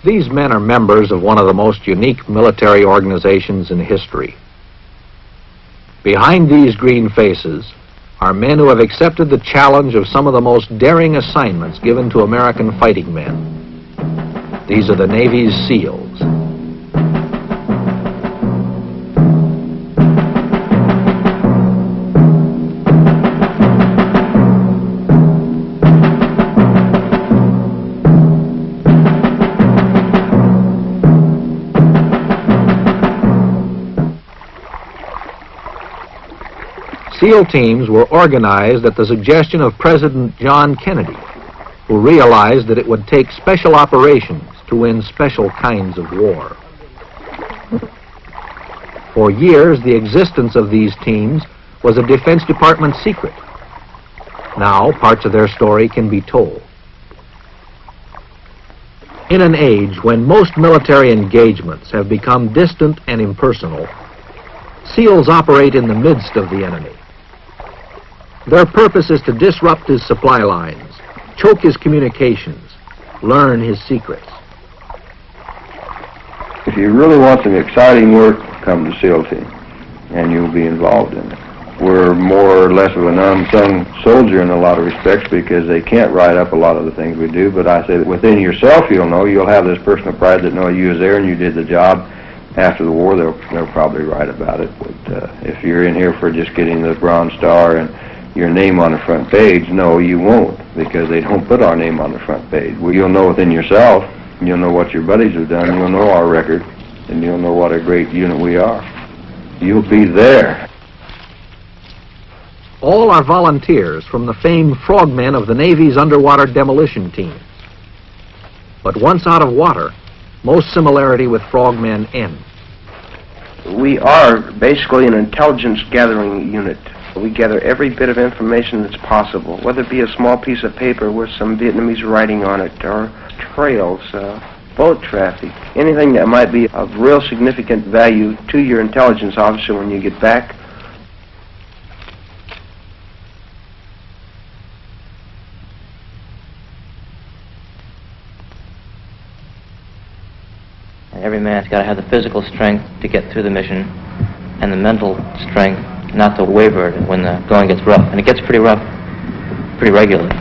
These men are members of one of the most unique military organizations in history. Behind these green faces are men who have accepted the challenge of some of the most daring assignments given to American fighting men. These are the Navy's SEALs. SEAL teams were organized at the suggestion of President John Kennedy, who realized that it would take special operations to win special kinds of war. For years, the existence of these teams was a Defense Department secret. Now, parts of their story can be told. In an age when most military engagements have become distant and impersonal, SEALs operate in the midst of the enemy. Their purpose is to disrupt his supply lines, choke his communications, learn his secrets. If you really want some exciting work, come to SEAL team, and you'll be involved in it. We're more or less of an unsung soldier in a lot of respects because they can't write up a lot of the things we do, but I say that within yourself you'll have this personal pride that no, you was there and you did the job. After the war, they'll probably write about it, but if you're in here for just getting the Bronze Star and your name on the front page, no, you won't, because they don't put our name on the front page. Well, you'll know within yourself, you'll know what your buddies have done, you'll know our record, and you'll know what a great unit we are. You'll be there. All are volunteers from the famed frogmen of the Navy's underwater demolition teams. But once out of water, most similarity with frogmen ends. We are basically an intelligence gathering unit. We gather every bit of information that's possible, whether it be a small piece of paper with some Vietnamese writing on it, or trails, boat traffic, anything that might be of real significant value to your intelligence officer when you get back. Every man's got to have the physical strength to get through the mission and the mental strength not to waver when the going gets rough. And it gets pretty rough pretty regularly.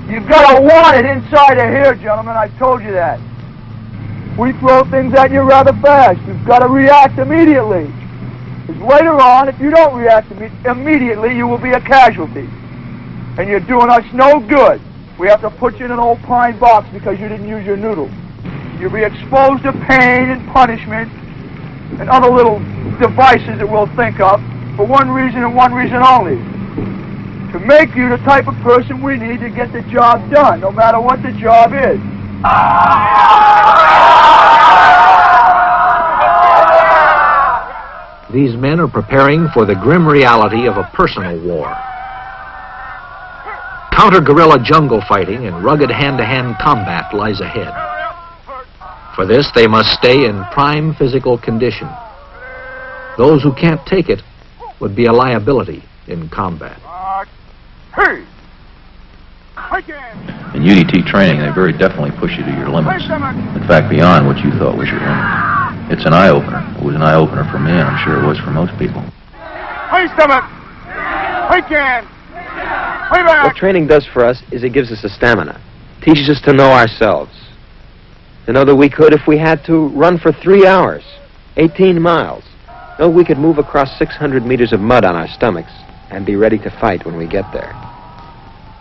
You've got to want it inside of here, gentlemen. I told you that. We throw things at you rather fast. You've got to react immediately. Because later on, if you don't react immediately, you will be a casualty. And you're doing us no good. We have to put you in an old pine box because you didn't use your noodle. You'll be exposed to pain and punishment and other little devices that we'll think of for one reason and one reason only. To make you the type of person we need to get the job done, no matter what the job is. These men are preparing for the grim reality of a personal war. Counter-guerrilla jungle fighting and rugged hand-to-hand combat lies ahead. For this, they must stay in prime physical condition. Those who can't take it would be a liability in combat. In UDT training, they very definitely push you to your limits. In fact, beyond what you thought was your limit. It's an eye-opener. It was an eye-opener for me, and I'm sure it was for most people. What training does for us is it gives us a stamina. Teaches us to know ourselves. To know that we could, if we had to, run for 3 hours, 18 miles. Know we could move across 600 meters of mud on our stomachs and be ready to fight when we get there.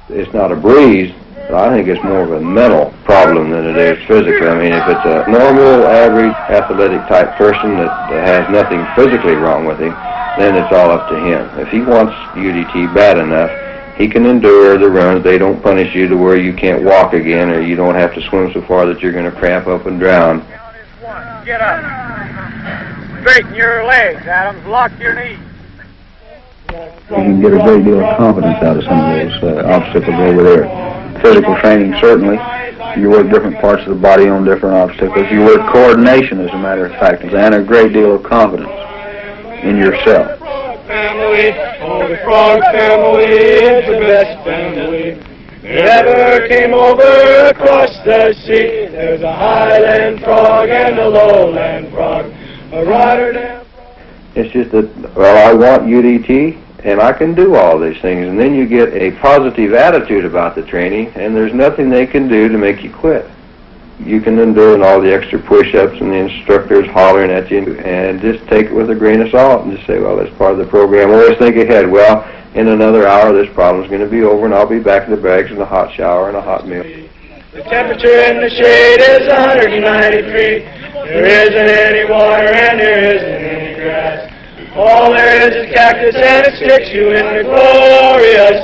It's not a breeze, but I think it's more of a mental problem than it is physical. I mean, if it's a normal, average, athletic type person that has nothing physically wrong with him, then it's all up to him. If he wants UDT bad enough, he can endure the runs. They don't punish you to where you can't walk again, or you don't have to swim so far that you're going to cramp up and drown. Get up. Straighten your legs, Adams. Lock your knees. You can get a great deal of confidence out of some of those obstacles over there. Physical training, certainly. You work different parts of the body on different obstacles. You work coordination, as a matter of fact, and a great deal of confidence in yourself. Family, oh, the frog family is the best family. Never came over across the sea. There's a highland frog and a lowland frog, a Rotterdam frog. It's just that, well, I want UDT, and I can do all these things. And then you get a positive attitude about the training, and there's nothing they can do to make you quit. You can endure all the extra push-ups and the instructors hollering at you, and just take it with a grain of salt and just say, well, that's part of the program. Or let's think ahead. Well, in another hour, this problem's going to be over, and I'll be back in the barracks in a hot shower and a hot meal. The temperature in the shade is 193. There isn't any water and there isn't any grass. All there is cactus and it sticks you in the glorious,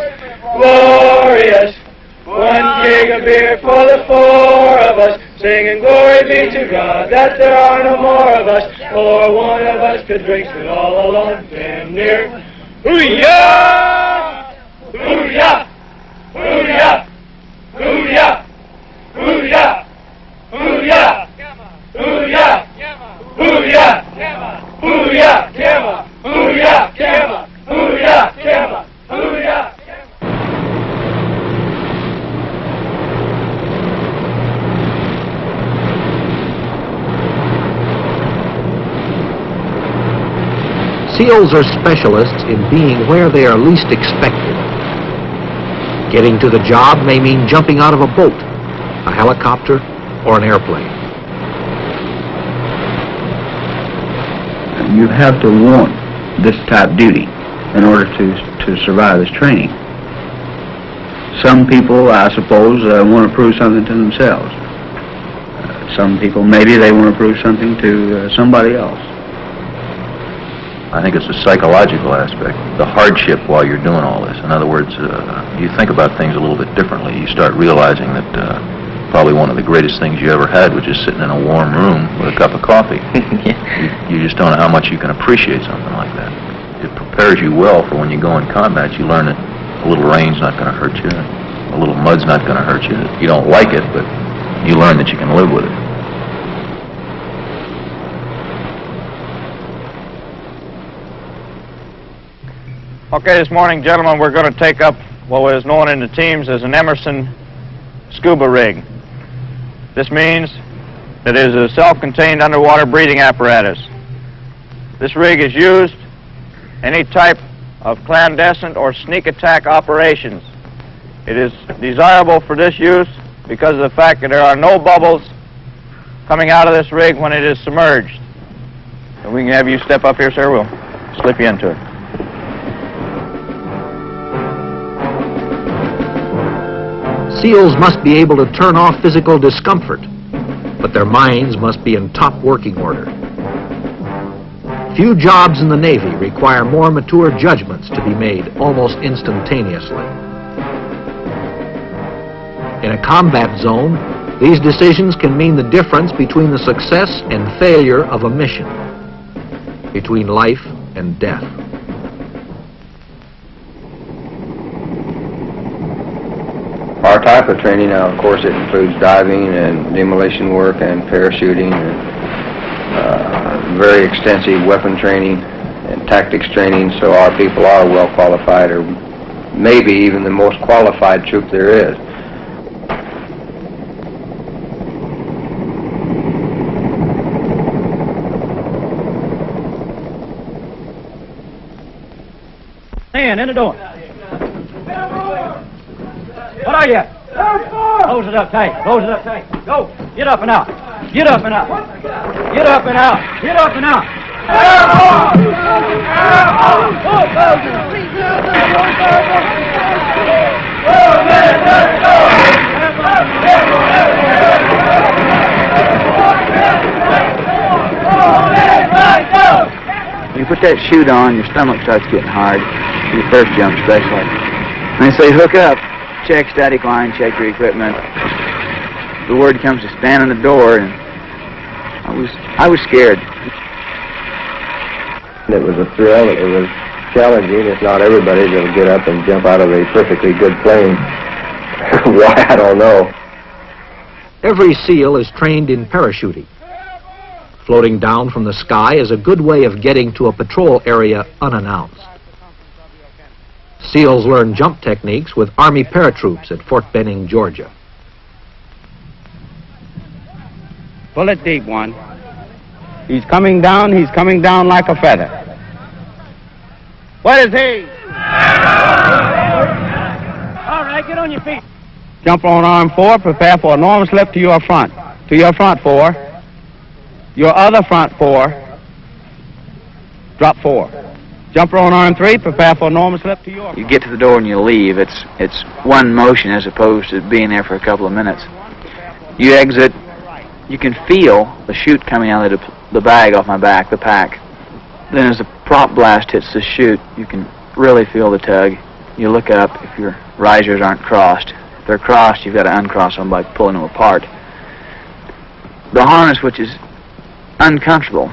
glorious. 1 keg of beer for the 4 of us, singing glory be to God that there are no more of us. For one of us could drink it all alone, damn near. Hoo-yah! Hoo-yah! Hoo-yah! Hoo-yah! Hoo-yah! Hoo-yah! Hoo-yah! Hoo-yah! Hoo-yah! Kama! Hoo-yah! Kama! Hoo-yah! Kama! Hoo-yah! SEALs are specialists in being where they are least expected. Getting to the job may mean jumping out of a boat, a helicopter, or an airplane. You have to want this type duty in order to survive this training. Some people, I suppose, want to prove something to themselves. Some people, maybe they want to prove something to somebody else. I think it's a psychological aspect, the hardship while you're doing all this. In other words, you think about things a little bit differently. You start realizing that probably one of the greatest things you ever had was just sitting in a warm room with a cup of coffee. You just don't know how much you can appreciate something like that. It prepares you well for when you go in combat. You learn that a little rain's not going to hurt you, a little mud's not going to hurt you. You don't like it, but you learn that you can live with it. Okay, this morning, gentlemen, we're going to take up what was known in the teams as an Emerson scuba rig. This means that it is a self-contained underwater breathing apparatus. This rig is used any type of clandestine or sneak attack operations. It is desirable for this use because of the fact that there are no bubbles coming out of this rig when it is submerged. And we can have you step up here, sir. We'll slip you into it. SEALs must be able to turn off physical discomfort, but their minds must be in top working order. Few jobs in the Navy require more mature judgments to be made almost instantaneously. In a combat zone, these decisions can mean the difference between the success and failure of a mission, between life and death. Our type of training now, of course, it includes diving and demolition work and parachuting and very extensive weapon training and tactics training, so our people are well qualified, or maybe even the most qualified troop there is. Man, in the door. What are you? Close it up tight. Close it up tight. Go. Get up and out. Get up and out. Get up and out. Get up and out. When you put that chute on, your stomach starts getting hard. Your first jump especially. And they say hook up. Check static line, check your equipment. The word comes to stand on the door, and I was scared. It was a thrill. It was challenging. It's not everybody that'll get up and jump out of a perfectly good plane. Why, I don't know. Every SEAL is trained in parachuting. Floating down from the sky is a good way of getting to a patrol area unannounced. SEALs learn jump techniques with Army paratroops at Fort Benning, Georgia. Pull it deep, one. He's coming down like a feather. What is he? All right, get on your feet. Jump on arm 4, prepare for enormous lift to your front. To your front 4. Your other front 4. Drop 4. Jumper on arm 3, prepare for enormous lift to your... You get to the door and you leave. It's one motion as opposed to being there for a couple of minutes. You exit, you can feel the chute coming out of the bag off my back, the pack. Then as the prop blast hits the chute, you can really feel the tug. You look up if your risers aren't crossed. If they're crossed, you've got to uncross them by pulling them apart. The harness, which is uncomfortable,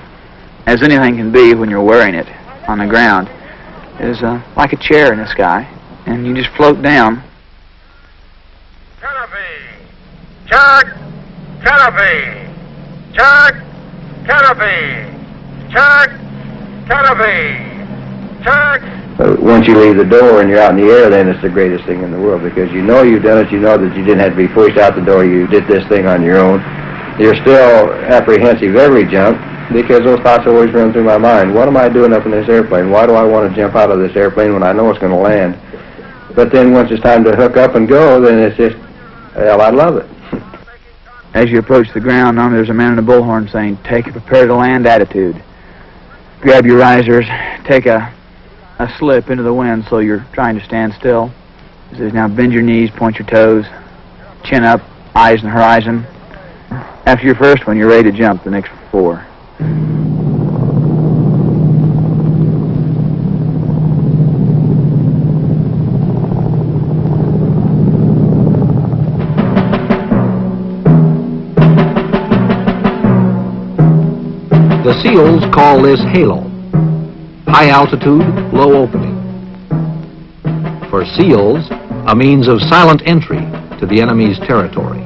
as anything can be when you're wearing it on the ground, is like a chair in the sky, and you just float down. Canopy! Check! Canopy! Check! Canopy! Check! Canopy! Check! But once you leave the door and you're out in the air, then it's the greatest thing in the world, because you know you've done it, you know that you didn't have to be pushed out the door, you did this thing on your own. You're still apprehensive every jump, because those thoughts always run through my mind. What am I doing up in this airplane? Why do I want to jump out of this airplane when I know it's going to land? But then once it's time to hook up and go, then it's just, well, I love it. As you approach the ground, there's a man in a bullhorn saying, take a prepare-to-land attitude. Grab your risers, take a slip into the wind so you're trying to stand still. He says, now bend your knees, point your toes, chin up, eyes on the horizon. After your first one, you're ready to jump the next 4. The SEALs call this halo, high altitude, low opening. For SEALs, a means of silent entry to the enemy's territory.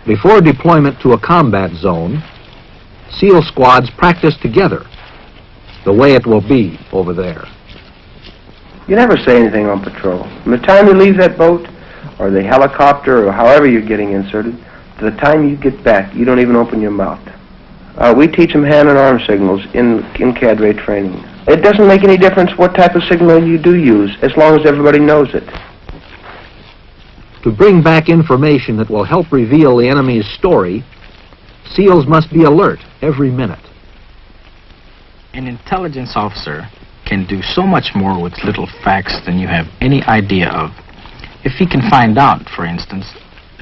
Before deployment to a combat zone, SEAL squads practice together the way it will be over there. You never say anything on patrol. From the time you leave that boat, or the helicopter, or however you're getting inserted, to the time you get back, you don't even open your mouth. We teach them hand and arm signals in cadre training. It doesn't make any difference what type of signal you do use, as long as everybody knows it. To bring back information that will help reveal the enemy's story, SEALs must be alert every minute. An intelligence officer can do so much more with little facts than you have any idea of. If he can find out, for instance,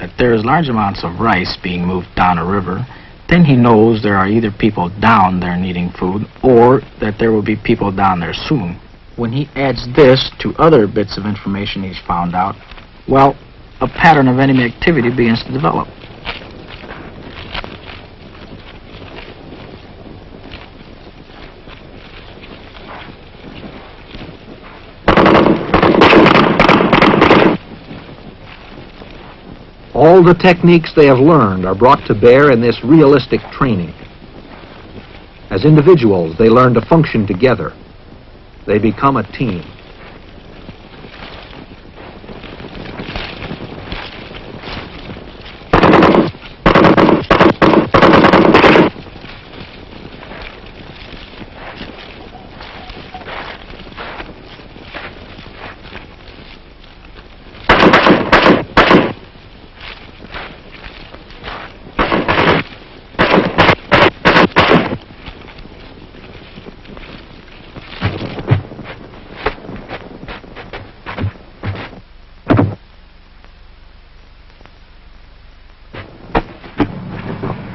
that there is large amounts of rice being moved down a river, then he knows there are either people down there needing food or that there will be people down there soon. When he adds this to other bits of information he's found out, well, a pattern of enemy activity begins to develop. All the techniques they have learned are brought to bear in this realistic training. As individuals, they learn to function together. They become a team.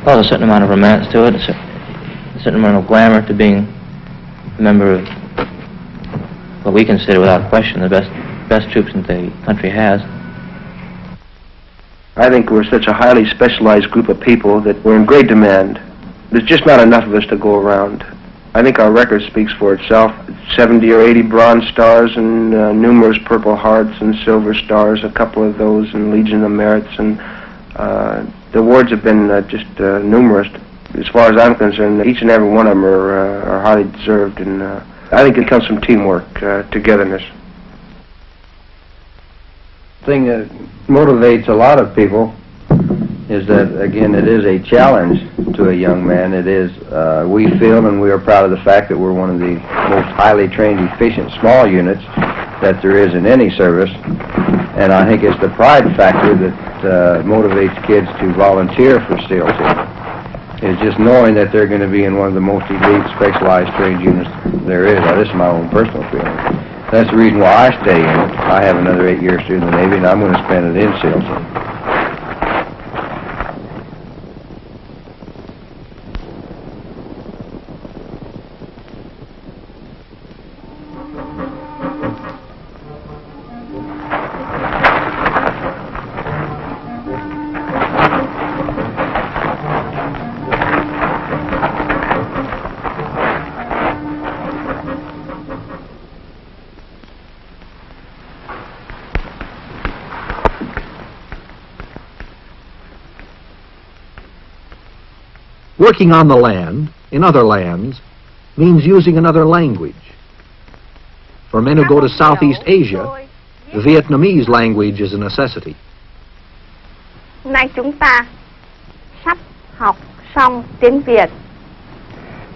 Well, there's a certain amount of romance to it, a certain amount of glamour to being a member of what we consider, without question, the best troops that the country has. I think we're such a highly specialized group of people that we're in great demand. There's just not enough of us to go around. I think our record speaks for itself. 70 or 80 Bronze Stars and numerous Purple Hearts and Silver Stars, a couple of those, and Legion of Merits, and the awards have been just numerous. As far as I'm concerned, each and every one of them are highly deserved, and I think it comes from teamwork, togetherness. The thing that motivates a lot of people is that, again, it is a challenge to a young man. It is, we feel, and we are proud of the fact that we're one of the most highly trained, efficient, small units that there is in any service. And I think it's the pride factor that motivates kids to volunteer for SEAL Team. It's just knowing that they're going to be in one of the most elite, specialized, trained units there is. Now, this is my own personal feeling. That's the reason why I stay in it. I have another 8 years through the Navy, and I'm going to spend it in SEAL Team. Working on the land, in other lands, means using another language. For men who go to Southeast Asia, the Vietnamese language is a necessity. Hôm nay chúng ta sắp học xong tiếng Việt.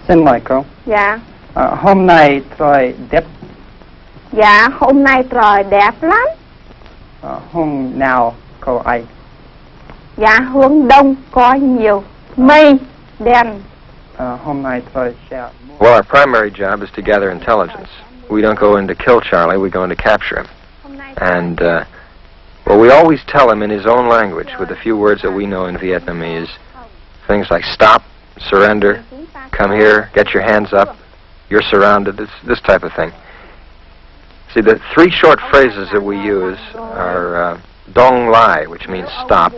Xin mời cô. Dạ. Hôm nay trời đẹp. Dạ, hôm nay trời đẹp lắm. Hôm nào cô ấy? Dạ, hướng đông có nhiều mây đen. Hôm nay trời sẽ. Well, our primary job is to gather intelligence. We don't go in to kill Charlie, we go in to capture him. And, well, we always tell him in his own language, with a few words that we know in Vietnamese, things like stop, surrender, come here, get your hands up, you're surrounded, this type of thing. See, the three short phrases that we use are Dong Lai, which means stop,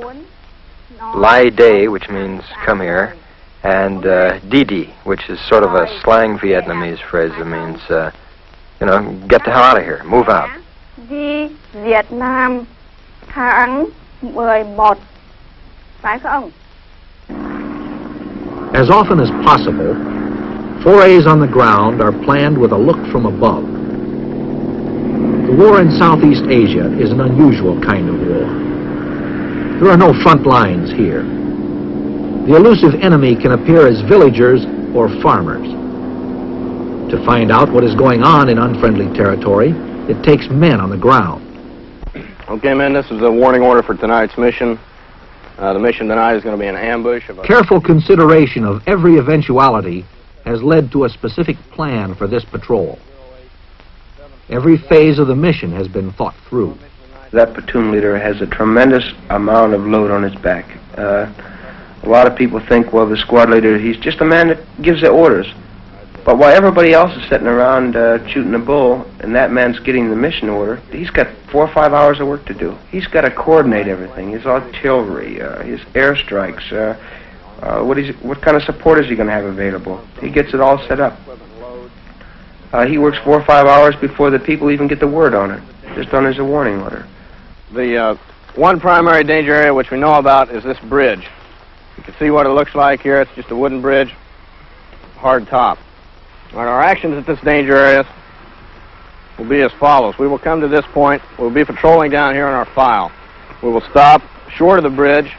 Lai Day, which means come here, and Didi, which is sort of a slang Vietnamese phrase that means, you know, get the hell out of here, move out. Đi Việt Nam tháng 11, phải không? As often as possible, forays on the ground are planned with a look from above. The war in Southeast Asia is an unusual kind of war. There are no front lines here. The elusive enemy can appear as villagers or farmers. To find out what is going on in unfriendly territory, it takes men on the ground. Okay, men, this is a warning order for tonight's mission. The mission tonight is going to be an ambush of Careful consideration of every eventuality has led to a specific plan for this patrol. Every phase of the mission has been thought through. That platoon leader has a tremendous amount of load on his back. A lot of people think, well, the squad leader, he's just a man that gives the orders. But while everybody else is sitting around shooting a bull, and that man's getting the mission order, he's got 4 or 5 hours of work to do. He's got to coordinate everything, his artillery, his airstrikes, what kind of support is he going to have available. He gets it all set up. He works 4 or 5 hours before the people even get the word on it, just on his warning order. The one primary danger area which we know about is this bridge. You can see what it looks like here. It's just a wooden bridge, hard top. All right, our actions at this danger area will be as follows. We will come to this point. We'll be patrolling down here on our file. We will stop short of the bridge.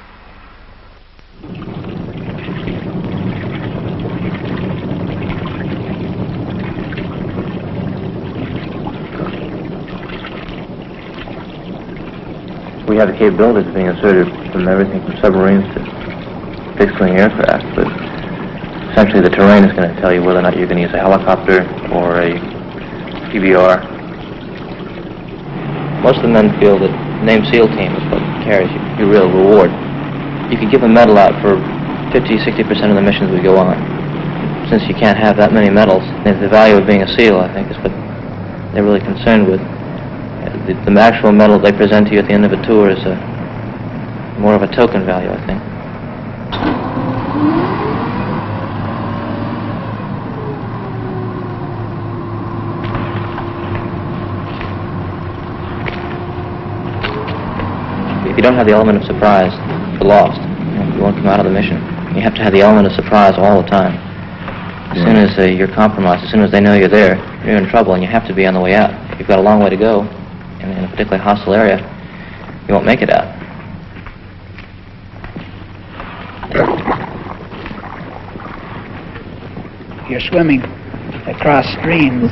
We have the capabilities of being inserted from everything from submarines to fixed-wing aircraft, but essentially the terrain is going to tell you whether or not you're going to use a helicopter or a PBR. Most of the men feel that the name SEAL Team is what carries your real reward. You could give a medal out for 50-60% of the missions we go on. Since you can't have that many medals, the value of being a SEAL, I think, is what they're really concerned with. The actual medal they present to you at the end of a tour is more of a token value, I think. If you don't have the element of surprise, you're lost. You won't come out of the mission. You have to have the element of surprise all the time. As soon as you're compromised, as soon as they know you're there, you're in trouble, and you have to be on the way out. If you've got a long way to go in a particularly hostile area, you won't make it out. You're swimming across streams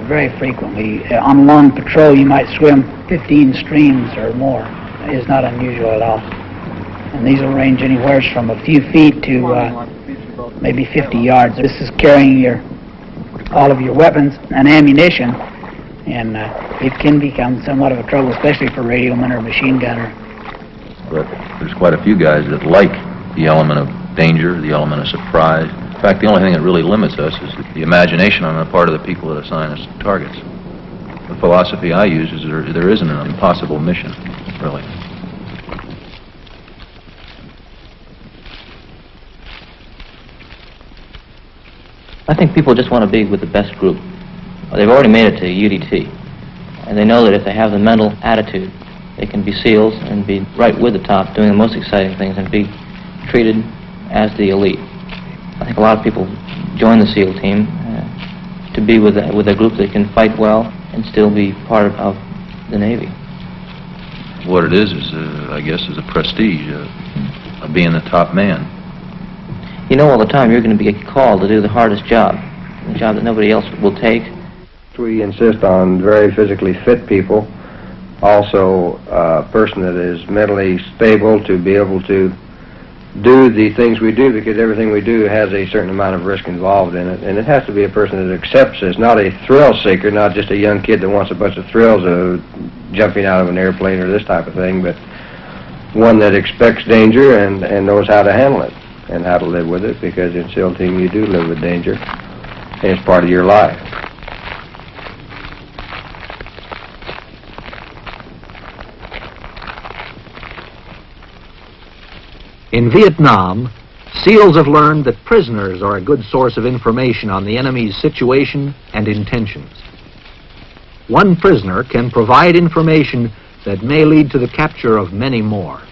very frequently. On long patrol, you might swim 15 streams or more. Is not unusual at all. And these will range anywhere from a few feet to maybe 50 yards. This is carrying all of your weapons and ammunition, and it can become somewhat of a trouble, especially for radioman or machine gunner. But there's quite a few guys that like the element of danger, the element of surprise. In fact, the only thing that really limits us is the imagination on the part of the people that assign us targets. The philosophy I use is there isn't an impossible mission, really. I think people just want to be with the best group. They've already made it to UDT, and they know that if they have the mental attitude, they can be SEALs and be right with the top, doing the most exciting things, and be treated as the elite. I think a lot of people join the SEAL team to be with a group that can fight well and still be part of the Navy. What it is I guess, is a prestige of being the top man. You know all the time you're going to be called to do the hardest job, the job that nobody else will take. We insist on very physically fit people, also a person that is mentally stable to be able to do the things we do, because everything we do has a certain amount of risk involved in it, and it has to be a person that accepts this, not a thrill seeker, not just a young kid that wants a bunch of thrills of jumping out of an airplane or this type of thing, but one that expects danger and knows how to handle it and how to live with it, because in SEAL team you do live with danger, and it's part of your life. In Vietnam, SEALs have learned that prisoners are a good source of information on the enemy's situation and intentions. One prisoner can provide information that may lead to the capture of many more.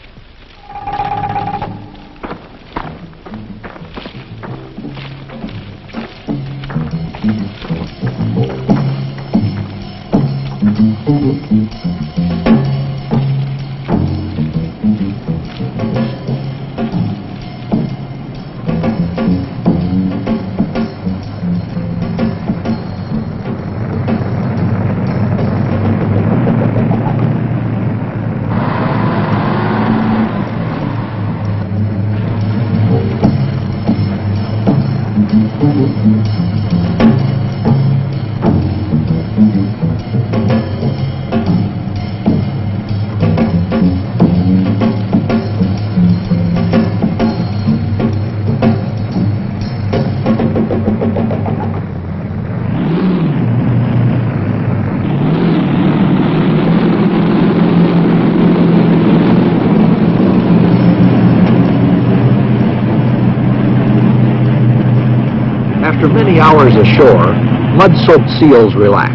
After many hours ashore, mud-soaked SEALs relax.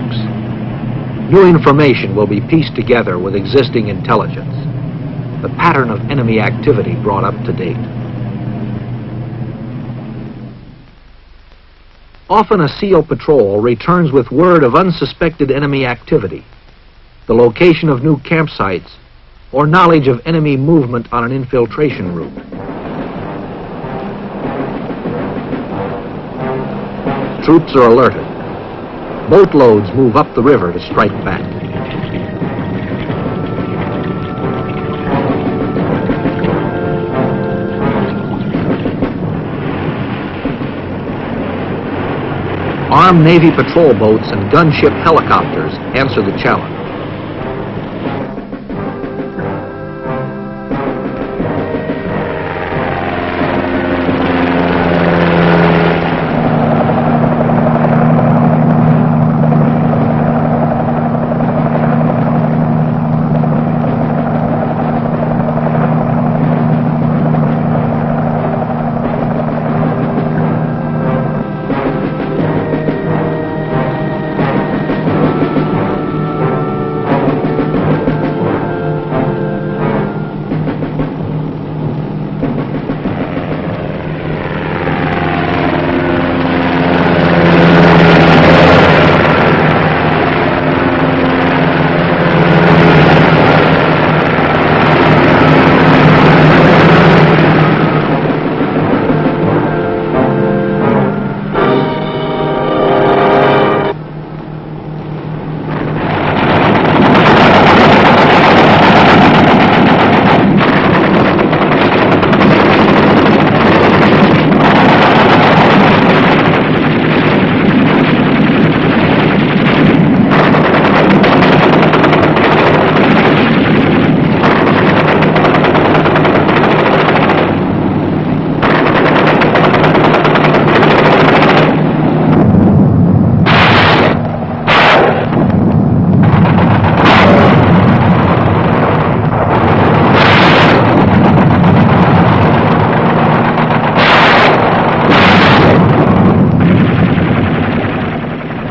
New information will be pieced together with existing intelligence, the pattern of enemy activity brought up to date. Often a SEAL patrol returns with word of unsuspected enemy activity, the location of new campsites, or knowledge of enemy movement on an infiltration route. Troops are alerted. Boatloads move up the river to strike back. Armed Navy patrol boats and gunship helicopters answer the challenge.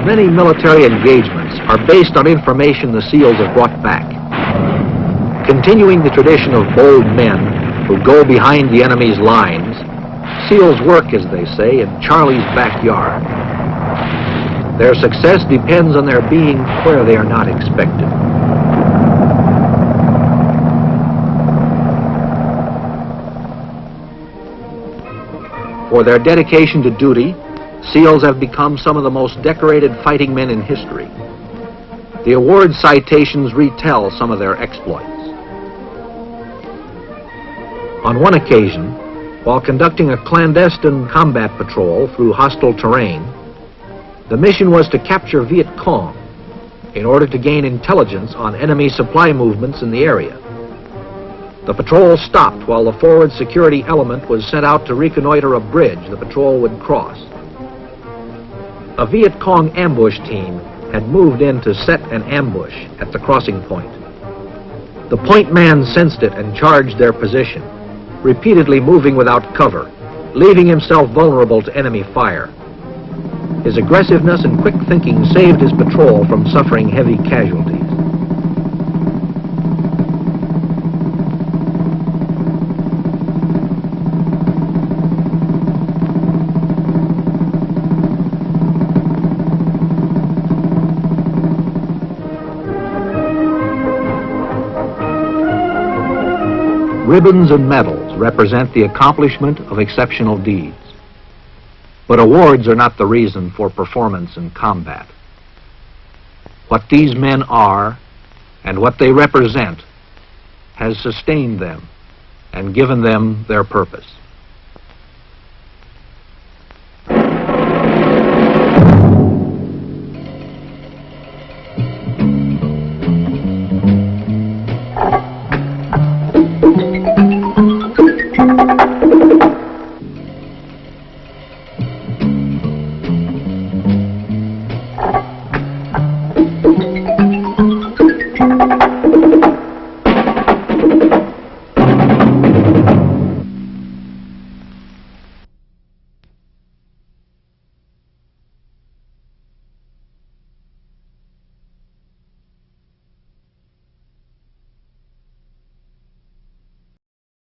Many military engagements are based on information the SEALs have brought back. Continuing the tradition of bold men who go behind the enemy's lines, SEALs work, as they say, in Charlie's backyard. Their success depends on their being where they are not expected. For their dedication to duty, SEALs have become some of the most decorated fighting men in history. The award citations retell some of their exploits. On one occasion, while conducting a clandestine combat patrol through hostile terrain, the mission was to capture Viet Cong in order to gain intelligence on enemy supply movements in the area. The patrol stopped while the forward security element was sent out to reconnoiter a bridge the patrol would cross. A Viet Cong ambush team had moved in to set an ambush at the crossing point. The point man sensed it and charged their position, repeatedly moving without cover, leaving himself vulnerable to enemy fire. His aggressiveness and quick thinking saved his patrol from suffering heavy casualties. Ribbons and medals represent the accomplishment of exceptional deeds. But awards are not the reason for performance in combat. What these men are and what they represent has sustained them and given them their purpose.